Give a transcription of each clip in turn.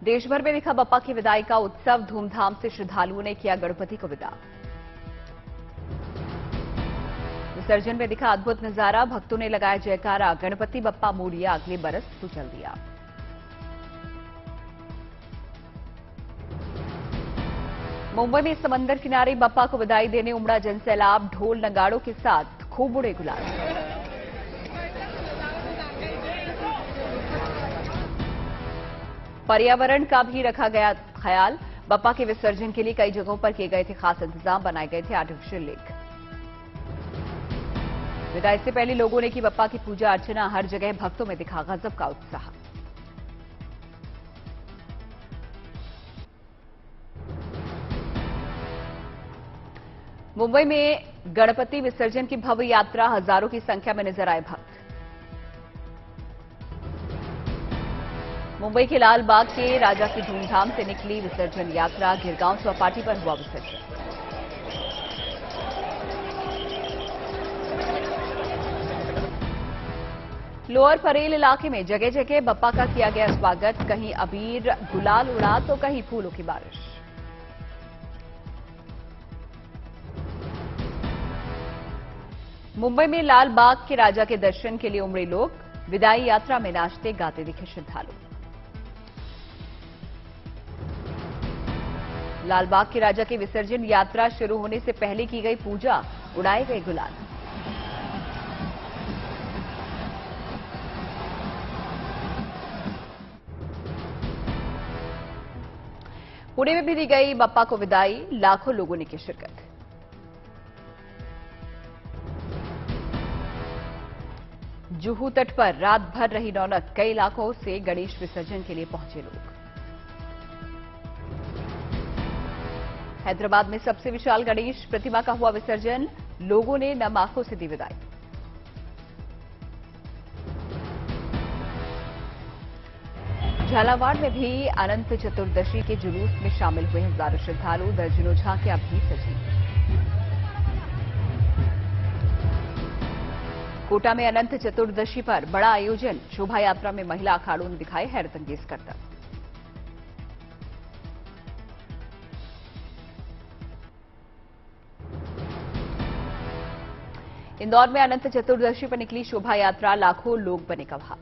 देश भर में दिखा बप्पा की विदाई का उत्सव। धूमधाम से श्रद्धालुओं ने किया गणपति को विदा। विसर्जन में दिखा अद्भुत नजारा। भक्तों ने लगाया जयकारा। गणपति बप्पा मोरिया, अगले बरस तू चल दिया। मुंबई में समंदर किनारे बप्पा को विदाई देने उमड़ा जनसैलाब। ढोल नगाड़ों के साथ खूब उड़े गुलाल। पर्यावरण का भी रखा गया ख्याल। बप्पा के विसर्जन के लिए कई जगहों पर किए गए थे खास इंतजाम। बनाए गए थे आर्टिफिशियल लेक। विदाई से पहले लोगों ने की बप्पा की पूजा अर्चना। हर जगह भक्तों में दिखा गजब का उत्साह। मुंबई में गणपति विसर्जन की भव्य यात्रा। हजारों की संख्या में नजर आए भक्त। मुंबई के लाल बाग के राजा की धूमधाम से निकली विसर्जन यात्रा। गिरगांव चौपाटी पर हुआ विसर्जन। लोअर परेल इलाके में जगह जगह बप्पा का किया गया स्वागत। कहीं अबीर गुलाल उड़ा तो कहीं फूलों की बारिश। मुंबई में लाल बाग के राजा के दर्शन के लिए उमड़े लोग। विदाई यात्रा में नाचते गाते दिखे श्रद्धालु। लाल बाग के राजा के विसर्जन यात्रा शुरू होने से पहले की गई पूजा। उड़ाए गए गुलाल। पुणे में भी दी गई बप्पा को विदाई। लाखों लोगों ने की शिरकत। जुहू तट पर रात भर रही रौनक। कई इलाकों से गणेश विसर्जन के लिए पहुंचे लोग। हैदराबाद में सबसे विशाल गणेश प्रतिमा का हुआ विसर्जन। लोगों ने नम आंखों से दी विदाई। झालावाड़ में भी अनंत चतुर्दशी के जुलूस में शामिल हुए हजारों श्रद्धालु। दर्जनों झांकियां भी सजी। कोटा में अनंत चतुर्दशी पर बड़ा आयोजन। शोभा यात्रा में महिला अखाड़ों ने दिखाए हैरतअंगेज करतब। इंदौर में अनंत चतुर्दशी पर निकली शोभा यात्रा। लाखों लोग बने गवाह।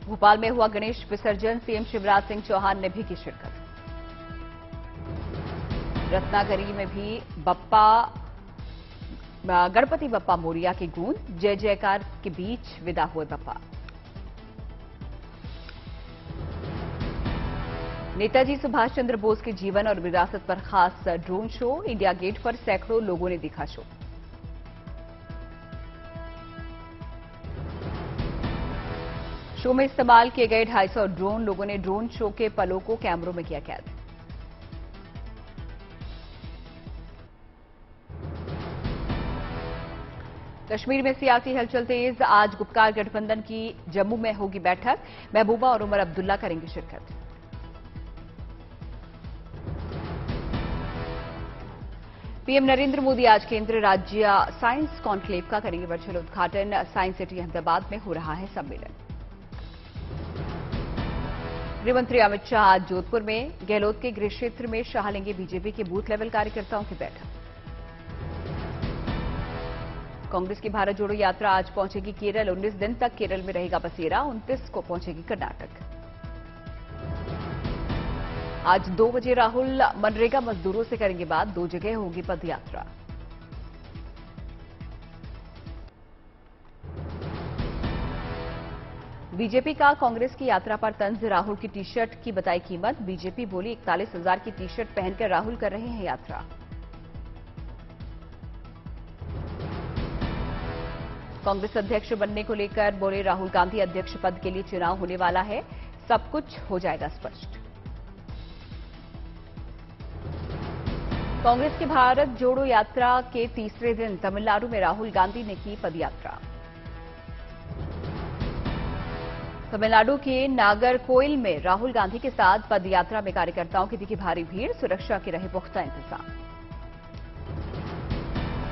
भोपाल में हुआ गणेश विसर्जन। सीएम शिवराज सिंह चौहान ने भी की शिरकत। रत्नागिरी में भी गणपति बप्पा मोरिया की गूंज। जय जयकार के बीच विदा हुए बप्पा। नेताजी सुभाष चंद्र बोस के जीवन और विरासत पर खास ड्रोन शो। इंडिया गेट पर सैकड़ों लोगों ने देखा शो। शो में इस्तेमाल किए गए 250 ड्रोन। लोगों ने ड्रोन शो के पलों को कैमरों में किया कैद। कश्मीर में सियासी हलचल तेज। आज गुपकार गठबंधन की जम्मू में होगी बैठक। महबूबा और उमर अब्दुल्ला करेंगे शिरकत। पीएम नरेंद्र मोदी आज केंद्र राज्य साइंस कॉन्क्लेव का करेंगे वर्चुअल उद्घाटन। साइंस सिटी अहमदाबाद में हो रहा है सम्मेलन। गृहमंत्री अमित शाह आज जोधपुर में गहलोत के गृह क्षेत्र में शाह लेंगे बीजेपी के बूथ लेवल कार्यकर्ताओं की बैठक। कांग्रेस की भारत जोड़ो यात्रा आज पहुंचेगी केरल। 19 दिन तक केरल में रहेगा बसेरा। 29 को पहुंचेगी कर्नाटक। आज 2 बजे राहुल मनरेगा मजदूरों से करेंगे बात। 2 जगह होगी पदयात्रा। बीजेपी का कांग्रेस की यात्रा पर तंज। राहुल की टी शर्ट की बताई कीमत। बीजेपी बोली 41,000 की टी शर्ट पहनकर राहुल कर रहे हैं यात्रा। कांग्रेस अध्यक्ष बनने को लेकर बोले राहुल गांधी अध्यक्ष पद के लिए चुनाव होने वाला है। सब कुछ हो जाएगा स्पष्ट। कांग्रेस की भारत जोड़ो यात्रा के तीसरे दिन तमिलनाडु में राहुल गांधी ने की पदयात्रा। तमिलनाडु के नागरकोइल में राहुल गांधी के साथ पदयात्रा में कार्यकर्ताओं की दिखी भारी भीड़। सुरक्षा के रहे पुख्ता इंतजाम।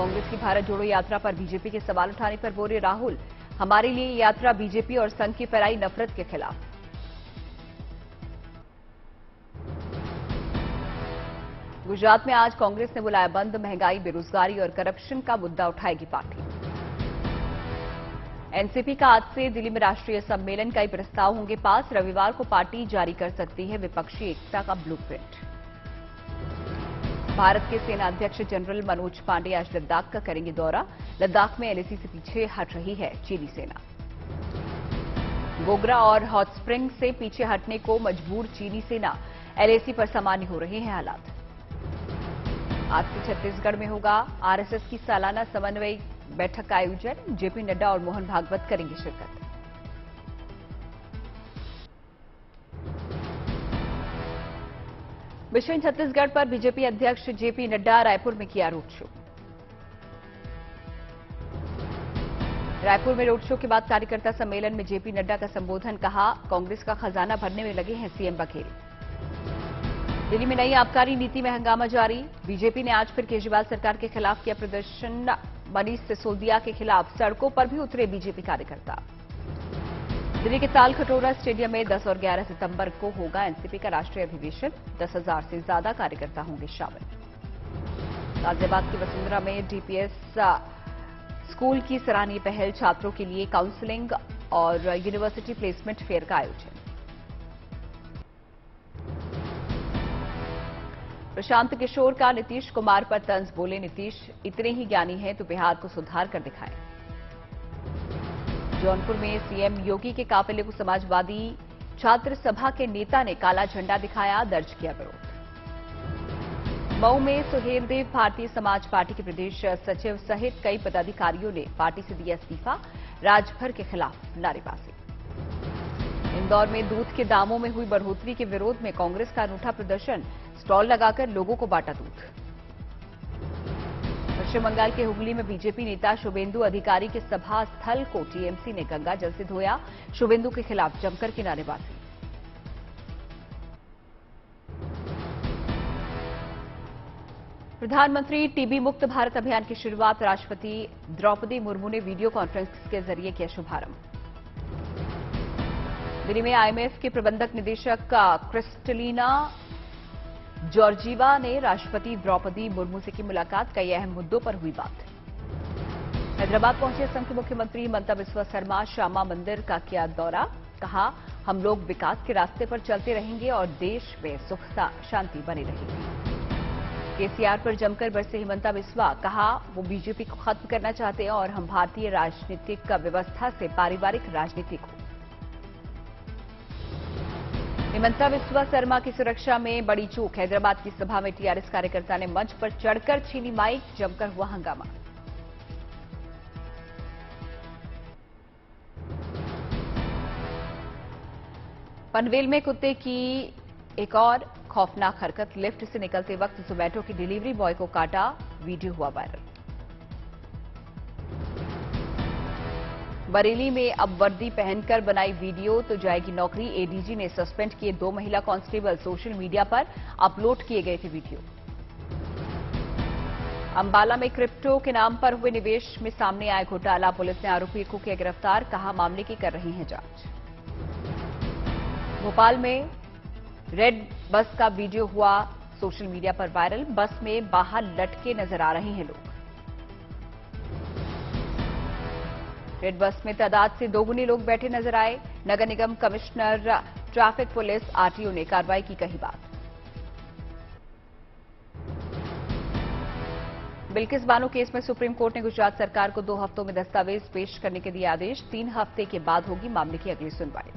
कांग्रेस की भारत जोड़ो यात्रा पर बीजेपी के सवाल उठाने पर बोले राहुल, हमारे लिए ये यात्रा बीजेपी और संघ की फैलाई नफरत के खिलाफ। गुजरात में आज कांग्रेस ने बुलाया बंद, महंगाई, बेरोजगारी और करप्शन का मुद्दा उठाएगी पार्टी। एनसीपी का आज से दिल्ली में राष्ट्रीय सम्मेलन, कई प्रस्ताव होंगे पास। रविवार को पार्टी जारी कर सकती है विपक्षी एकता का ब्लूप्रिंट। भारत के सेना अध्यक्ष जनरल मनोज पांडे आज लद्दाख का करेंगे दौरा। लद्दाख में एलएसी से पीछे हट रही है चीनी सेना। गोगरा और हॉट स्प्रिंग से पीछे हटने को मजबूर चीनी सेना, एलएसी पर सामान्य हो रहे हैं हालात। आज से छत्तीसगढ़ में होगा आरएसएस की सालाना समन्वय बैठक का आयोजन। जेपी नड्डा और मोहन भागवत करेंगे शिरकत। मिशन छत्तीसगढ़ पर बीजेपी अध्यक्ष जेपी नड्डा रायपुर में किया रोड शो। रायपुर में रोड शो के बाद कार्यकर्ता सम्मेलन में जेपी नड्डा का संबोधन, कहा कांग्रेस का खजाना भरने में लगे हैं सीएम बघेल। दिल्ली में नई आबकारी नीति में हंगामा जारी। बीजेपी ने आज फिर केजरीवाल सरकार के खिलाफ किया प्रदर्शन। मनीष सिसोदिया के खिलाफ सड़कों पर भी उतरे बीजेपी कार्यकर्ता। दिल्ली के ताल कटोरा स्टेडियम में 10 और 11 सितंबर को होगा एनसीपी का राष्ट्रीय अधिवेशन। 10,000 से ज्यादा कार्यकर्ता होंगे शामिल। गाजियाबाद की वसुंधरा में डीपीएस स्कूल की सराहनीय पहल, छात्रों के लिए काउंसलिंग और यूनिवर्सिटी प्लेसमेंट फेयर का आयोजन। प्रशांत किशोर का नीतीश कुमार पर तंज, बोले नीतीश इतने ही ज्ञानी हैं तो बिहार को सुधार कर दिखाएं। जौनपुर में सीएम योगी के काफिले को समाजवादी छात्र सभा के नेता ने काला झंडा दिखाया, दर्ज किया विरोध। मऊ में सुहेलदेव भारतीय समाज पार्टी के प्रदेश सचिव सहित कई पदाधिकारियों ने पार्टी से दिया इस्तीफा, राजभर के खिलाफ नारेबाजी। इंदौर में दूध के दामों में हुई बढ़ोतरी के विरोध में कांग्रेस का अनूठा प्रदर्शन, स्टॉल लगाकर लोगों को बांटा दूध। पश्चिम बंगाल के हुगली में बीजेपी नेता शुभेंदु अधिकारी के सभा स्थल को टीएमसी ने गंगा जल से धोया, शुभेंदु के खिलाफ जमकर की नारेबाजी। प्रधानमंत्री टीबी मुक्त भारत अभियान की शुरुआत, राष्ट्रपति द्रौपदी मुर्मू ने वीडियो कॉन्फ्रेंस के जरिए किया शुभारंभ। दिल्ली में आईएमएफ के प्रबंधक निदेशक क्रिस्टलिना जॉर्जीवा ने राष्ट्रपति द्रौपदी मुर्मू से की मुलाकात, कई अहम मुद्दों पर हुई बात। हैदराबाद पहुंचे संघ के मुख्यमंत्री हिमंता बिस्वा शर्मा, श्यामा मंदिर का किया दौरा, कहा हम लोग विकास के रास्ते पर चलते रहेंगे और देश में सुख शांति बनी रहेगी। केसीआर पर जमकर बरसे हिमंता बिस्वा, कहा वो बीजेपी को खत्म करना चाहते हैं और हम भारतीय राजनीतिक व्यवस्था से पारिवारिक राजनीति को। हिमंता बिस्वा शर्मा की सुरक्षा में बड़ी चूक, हैदराबाद की सभा में टीआरएस कार्यकर्ता ने मंच पर चढ़कर छीनी माइक, जमकर हुआ हंगामा। पनवेल में कुत्ते की एक और खौफनाक हरकत, लिफ्ट से निकलते वक्त जोमैटो की डिलीवरी बॉय को काटा, वीडियो हुआ वायरल। बरेली में अब वर्दी पहनकर बनाई वीडियो तो जाएगी नौकरी, एडीजी ने सस्पेंड किए 2 महिला कांस्टेबल, सोशल मीडिया पर अपलोड किए गए थे वीडियो। अंबाला में क्रिप्टो के नाम पर हुए निवेश में सामने आया घोटाला, पुलिस ने आरोपी को किया गिरफ्तार, कहा मामले की कर रही है जांच। भोपाल में रेड बस का वीडियो हुआ सोशल मीडिया पर वायरल, बस में बाहर लटके नजर आ रहे हैं लोग। रेड बस में तादाद से दोगुनी लोग बैठे नजर आए, नगर निगम कमिश्नर, ट्रैफिक पुलिस, आरटीओ ने कार्रवाई की, कही बात। बिल्किस बानो केस में सुप्रीम कोर्ट ने गुजरात सरकार को 2 हफ्तों में दस्तावेज पेश करने के दिए आदेश, 3 हफ्ते के बाद होगी मामले की अगली सुनवाई।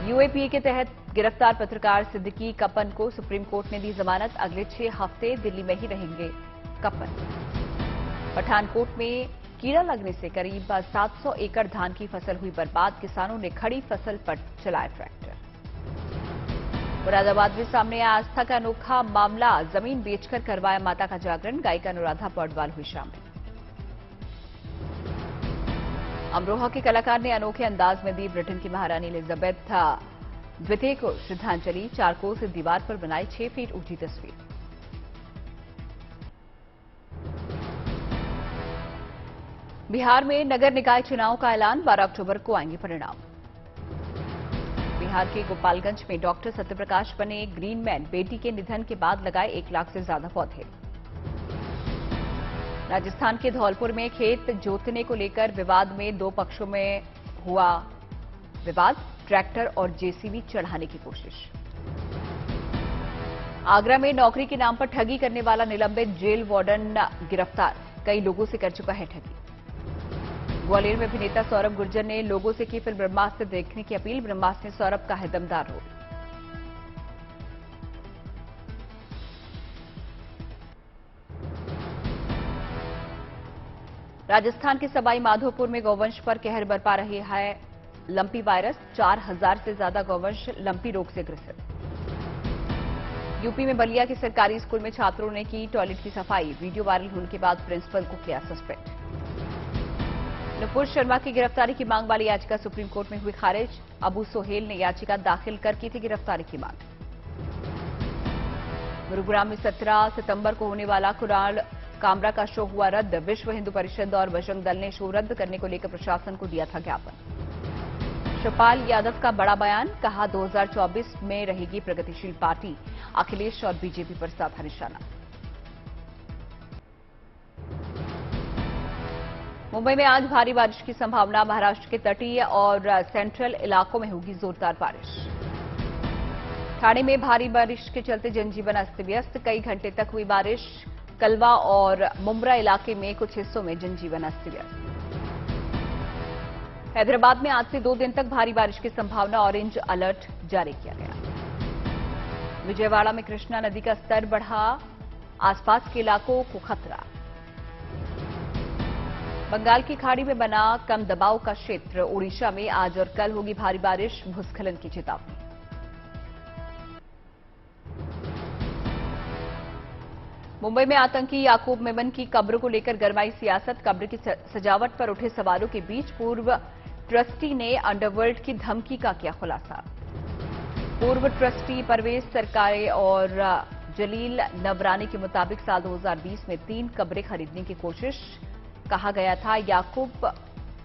यूएपीए के तहत गिरफ्तार पत्रकार सिद्दीकी कपन को सुप्रीम कोर्ट ने दी जमानत, अगले 6 हफ्ते दिल्ली में ही रहेंगे कपन। पठानकोट में कीड़ा लगने से करीब 700 एकड़ धान की फसल हुई बर्बाद, किसानों ने खड़ी फसल पर चलाया ट्रैक्टर। मुरादाबाद में सामने आया आस्था का अनोखा मामला, जमीन बेचकर करवाया माता का जागरण, गायिका अनुराधा पौडवाल हुई शामिल। अमरोहा के कलाकार ने अनोखे अंदाज में दी ब्रिटेन की महारानी एलिजाबेथ द्वितीय को श्रद्धांजलि, चारकोल से दीवार पर बनाई 6 फीट ऊंची तस्वीर। बिहार में नगर निकाय चुनाव का ऐलान, 12 अक्टूबर को आएंगे परिणाम। बिहार के गोपालगंज में डॉक्टर सत्यप्रकाश बने ग्रीनमैन, बेटी के निधन के बाद लगाए 1 लाख से ज्यादा पौधे। राजस्थान के धौलपुर में खेत जोतने को लेकर विवाद में 2 पक्षों में हुआ विवाद, ट्रैक्टर और जेसीबी चढ़ाने की कोशिश। आगरा में नौकरी के नाम पर ठगी करने वाला निलंबित जेल वार्डन गिरफ्तार, कई लोगों से कर चुका है ठगी। ग्वालियर में अभिनेता सौरभ गुर्जर ने लोगों से की फिल्म ब्रह्मास्त्र देखने की अपील, ब्रह्मास्त्र में सौरभ का है दमदार रोल। राजस्थान के सवाई माधोपुर में गौवंश पर कहर बरपा रही है लंपी वायरस, 4000 से ज्यादा गौवंश लंपी रोग से ग्रसित। यूपी में बलिया के सरकारी स्कूल में छात्रों ने की टॉयलेट की सफाई, वीडियो वायरल होने के बाद प्रिंसिपल को किया सस्पेंड। नुपुर शर्मा की गिरफ्तारी की मांग वाली याचिका सुप्रीम कोर्ट में हुई खारिज, अबू सोहेल ने याचिका दाखिल कर की थी गिरफ्तारी की मांग। गुरुग्राम में 17 सितंबर को होने वाला कुणाल कामरा का शो हुआ रद्द, विश्व हिंदू परिषद और बजरंग दल ने शो रद्द करने को लेकर प्रशासन को दिया था ज्ञापन। शिवपाल यादव का बड़ा बयान, कहा 2024 में रहेगी प्रगतिशील पार्टी, अखिलेश और बीजेपी पर साधा निशाना। मुंबई में आज भारी बारिश की संभावना, महाराष्ट्र के तटीय और सेंट्रल इलाकों में होगी जोरदार बारिश। ठाणे में भारी बारिश के चलते जनजीवन अस्त व्यस्त, कई घंटे तक हुई बारिश, कलवा और मुंब्रा इलाके में कुछ हिस्सों में जनजीवन अस्त व्यस्त। हैदराबाद में आज से 2 दिन तक भारी बारिश की संभावना, ऑरेंज अलर्ट जारी किया गया। विजयवाड़ा में कृष्णा नदी का स्तर बढ़ा, आसपास के इलाकों को खतरा। बंगाल की खाड़ी में बना कम दबाव का क्षेत्र, ओडिशा में आज और कल होगी भारी बारिश, भूस्खलन की चेतावनी। मुंबई में आतंकी याकूब मेमन की कब्र को लेकर गरमाई सियासत, कब्र की सजावट पर उठे सवालों के बीच पूर्व ट्रस्टी ने अंडरवर्ल्ड की धमकी का किया खुलासा। पूर्व ट्रस्टी परवेज सरकारे और जलील नवरानी के मुताबिक साल 2020 में 3 कब्रें खरीदने की कोशिश, कहा गया था याकूब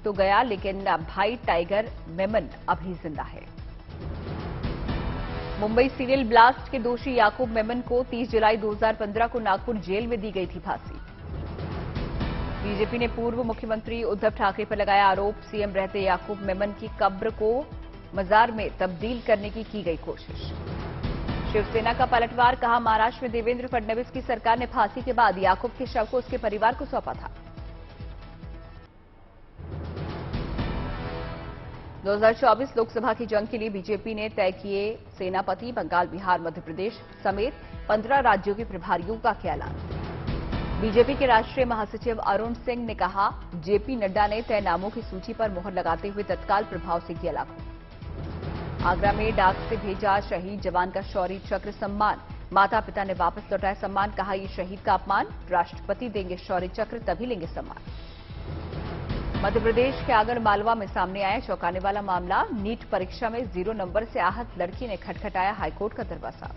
तो गया लेकिन भाई टाइगर मेमन अभी जिंदा है। मुंबई सीरियल ब्लास्ट के दोषी याकूब मेमन को 30 जुलाई 2015 को नागपुर जेल में दी गई थी फांसी। बीजेपी ने पूर्व मुख्यमंत्री उद्धव ठाकरे पर लगाया आरोप, सीएम रहते याकूब मेमन की कब्र को मजार में तब्दील करने की गई कोशिश। शिवसेना का पलटवार, कहा महाराष्ट्र में देवेंद्र फडणवीस की सरकार ने फांसी के बाद याकूब के शव को उसके परिवार को सौंपा था। 2024 लोकसभा की जंग के लिए बीजेपी ने तय किए सेनापति, बंगाल, बिहार, मध्य प्रदेश समेत 15 राज्यों के प्रभारियों का किया ऐलान। बीजेपी के राष्ट्रीय महासचिव अरुण सिंह ने कहा, जेपी नड्डा ने तय नामों की सूची पर मुहर लगाते हुए तत्काल प्रभाव से किया लागू। आगरा में डाक से भेजा शहीद जवान का शौर्य चक्र सम्मान, माता पिता ने वापस लौटाया सम्मान, कहा ये शहीद का अपमान, राष्ट्रपति देंगे शौर्य चक्र तभी लेंगे सम्मान। मध्य प्रदेश के आगर मालवा में सामने आया चौंकाने वाला मामला, नीट परीक्षा में 0 नंबर से आहत लड़की ने खटखटाया हाईकोर्ट का दरवाजा।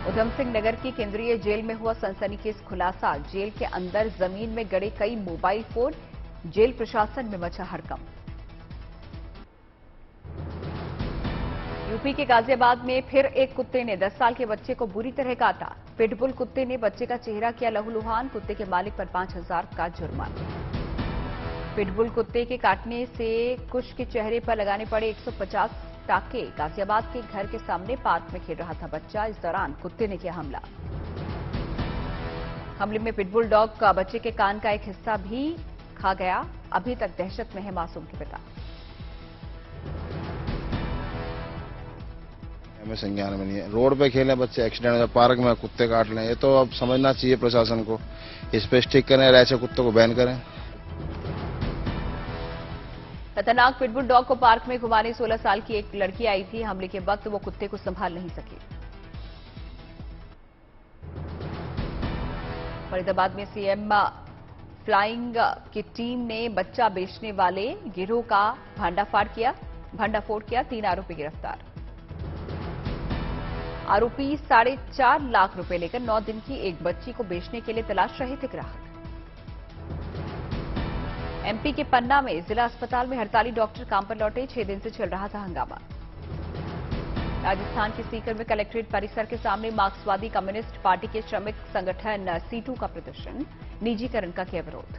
उधम सिंह नगर की केंद्रीय जेल में हुआ सनसनीखेज खुलासा, जेल के अंदर जमीन में गड़े कई मोबाइल फोन, जेल प्रशासन में मचा हड़कंप। यूपी के गाजियाबाद में फिर एक कुत्ते ने 10 साल के बच्चे को बुरी तरह काटा, पिटबुल कुत्ते ने बच्चे का चेहरा किया लहूलुहान, कुत्ते के मालिक पर 5000 का जुर्माना। पिटबुल कुत्ते के काटने से कुछ के चेहरे पर लगाने पड़े 150 टाके, गाजियाबाद के घर के सामने पार्क में खेल रहा था बच्चा, इस दौरान कुत्ते ने किया हमला। हमले में पिटबुल डॉग का बच्चे के कान का एक हिस्सा भी खा गया, अभी तक दहशत में है मासूम के पिता। हमें संज्ञान में नहीं है, रोड पे खेले बच्चे, एक्सीडेंट हो, पार्क में कुत्ते काट लें, ये तो अब समझना चाहिए प्रशासन को, इस पे स्टिक करें और ऐसे कुत्तों को बैन करें। खतरनाक पिटबुल डॉग को पार्क में घुमाने 16 साल की एक लड़की आई थी, हमले के वक्त वो कुत्ते को संभाल नहीं सकी। फरीदाबाद में सीएम फ्लाइंग की टीम ने बच्चा बेचने वाले गिरोह का भंडाफोड़ किया, 3 आरोपी गिरफ्तार। आरोपी 4.5 लाख रुपए लेकर 9 दिन की एक बच्ची को बेचने के लिए तलाश रहे थे ग्राहक। एमपी के पन्ना में जिला अस्पताल में हड़ताली डॉक्टर काम पर लौटे, 6 दिन से चल रहा था हंगामा। राजस्थान के सीकर में कलेक्ट्रेट परिसर के सामने मार्क्सवादी कम्युनिस्ट पार्टी के श्रमिक संगठन सीटू का प्रदर्शन, निजीकरण का किया विरोध।